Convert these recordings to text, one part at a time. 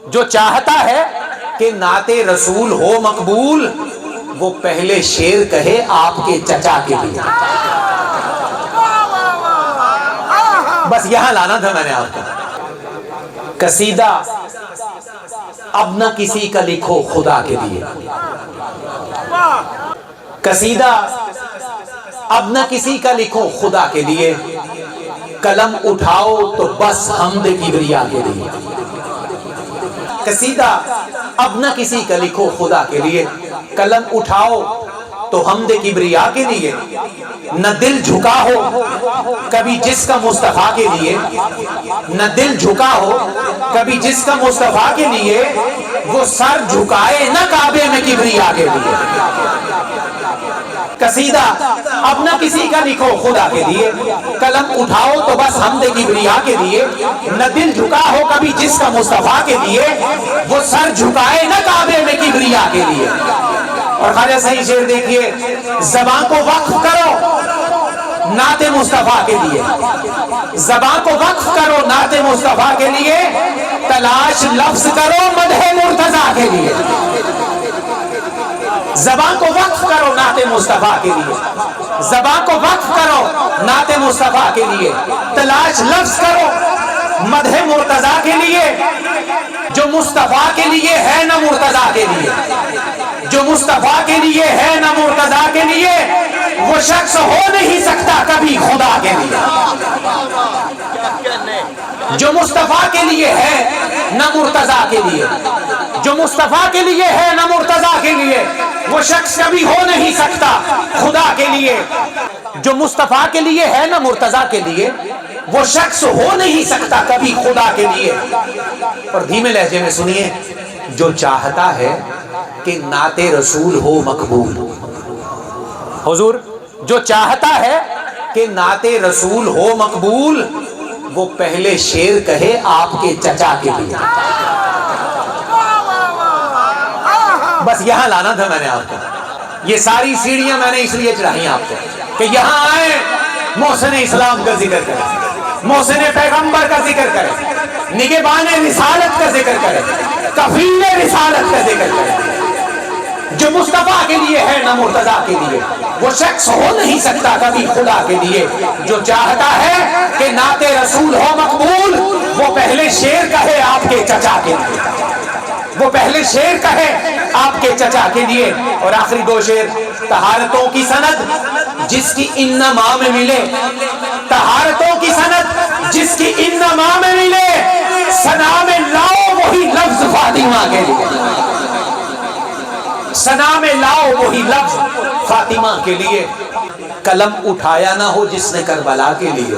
جو چاہتا ہے کہ نعت رسول ہو مقبول، وہ پہلے شعر کہے آپ کے چچا کے لیے۔ بس یہاں لانا تھا میں نے آپ کو۔ قصیدہ اب نہ کسی کا لکھو خدا کے لیے، قصیدہ اب نہ کسی کا لکھو خدا کے لیے، قلم اٹھاؤ تو بس حمد کبریا کے لیے۔ قصیدہ اب نہ کسی کا لکھو خدا کے لیے، قلم اٹھاؤ تو حمد کبریا کے لیے۔ نہ دل جھکا ہو کبھی جس کا مصطفیٰ کے لیے، نہ دل جھکا ہو کبھی جس کا مصطفیٰ کے لیے، وہ سر جھکائے نہ کعبے میں کبریا کے لیے۔ قصیدہ اب نہ کسی کا لکھو خدا کے لیے، قلم اٹھاؤ تو بس حمد کبریا کے لیے۔ نہ دل جھکا ہو کبھی جس کا مصطفیٰ کے لیے، وہ سر جھکائے نہ کعبے میں کبریا کے لیے۔ اور خواجہ صحیح شعر دیکھیے، زبان کو وقف کرو نعت مصطفیٰ کے لیے، زبان کو وقف کرو نعت مصطفیٰ کے لیے، تلاش لفظ کرو مدح مرتضیٰ کے لیے۔ زبان کو وقف کرو نعت مصطفیٰ کے لیے، زبان کو وقف کرو نعت مصطفیٰ کے لیے، تلاش لفظ کرو مدح مرتضیٰ کے لیے۔ جو مصطفیٰ کے لیے ہے نہ مرتضیٰ کے لیے، جو مصطفیٰ کے لیے ہے نہ مرتضیٰ کے لیے، وہ شخص ہو نہیں سکتا کبھی خدا کے لیے۔ جو مصطفیٰ کے لیے ہے نہ مرتضیٰ کے لیے، جو مصطفیٰ کے لیے ہے نہ مرتضیٰ کے لیے، وہ شخص کبھی ہو نہیں سکتا خدا کے لیے۔ جو مصطفیٰ کے لیے ہے نہ مرتضیٰ کے لیے، وہ شخص ہو نہیں سکتا کبھی خدا کے لیے۔ اور دھیمے لہجے میں سنیے، جو چاہتا ہے کہ نعت رسول ہو مقبول، حضور جو چاہتا ہے کہ نعت رسول ہو مقبول، وہ پہلے شعر کہے آپ کے چچا کے لیے۔ بس یہاں لانا تھا میں نے آپ کو۔ یہ ساری سیڑھیاں میں نے اس لیے چڑھائی آپ کو کہ یہاں آئے، محسن اسلام کا ذکر کریں، محسن پیغمبر کا ذکر کریں، نگہبان رسالت کا ذکر کریں، کفیل رسالت کا ذکر کریں۔ جو مصطفیٰ کے لیے ہے نہ مرتضیٰ کے لیے، وہ شخص ہو نہیں سکتا کبھی خدا کے لیے۔ جو چاہتا ہے کہ نعت رسول ہو مقبول، وہ پہلے شعر کہے آپ کے چچا کے لیے، وہ پہلے شعر کہے آپ کے چچا کے لیے۔ اور آخری دو شعر، طہارتوں کی سند جس کی انما میں ملے، طہارتوں کی سند جس کی انما میں ملے، ثنا میں لاؤ وہی لفظ فاطمہ کے لیے، ثنا میں لاؤ وہی لفظ فاطمہ کے لیے۔ قلم اٹھایا نہ ہو جس نے کربلا کے لیے۔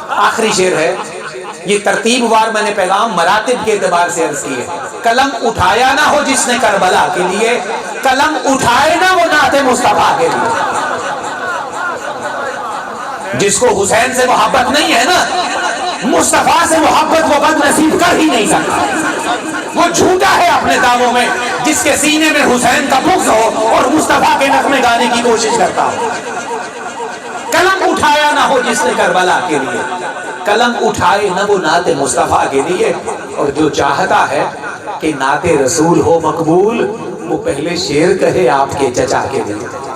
آخری شعر ہے، یہ ترتیب وار میں نے پیغام مراتب کے اعتبار سے عرض کی ہے۔ قلم اٹھایا نہ ہو جس نے کربلا کے لیے، قلم اٹھائے نہ وہ نعت مصطفیٰ کے لیے۔ جس کو حسین سے محبت نہیں ہے نا، مصطفیٰ سے محبت وہ بد نصیب کر ہی نہیں سکتا۔ وہ جھوٹا ہے اپنے دعووں میں جس کے سینے میں حسین کا بغض ہو اور مصطفیٰ کے نغمے گانے کی کوشش کرتا ہو۔ قلم اٹھایا نہ ہو جس نے کربلا کے لیے، قلم اٹھائے نہ وہ نعت مصطفیٰ کے لیے۔ اور جو چاہتا ہے کہ نعت رسول ہو مقبول، وہ پہلے شعر کہے آپ کے چچا کے لیے۔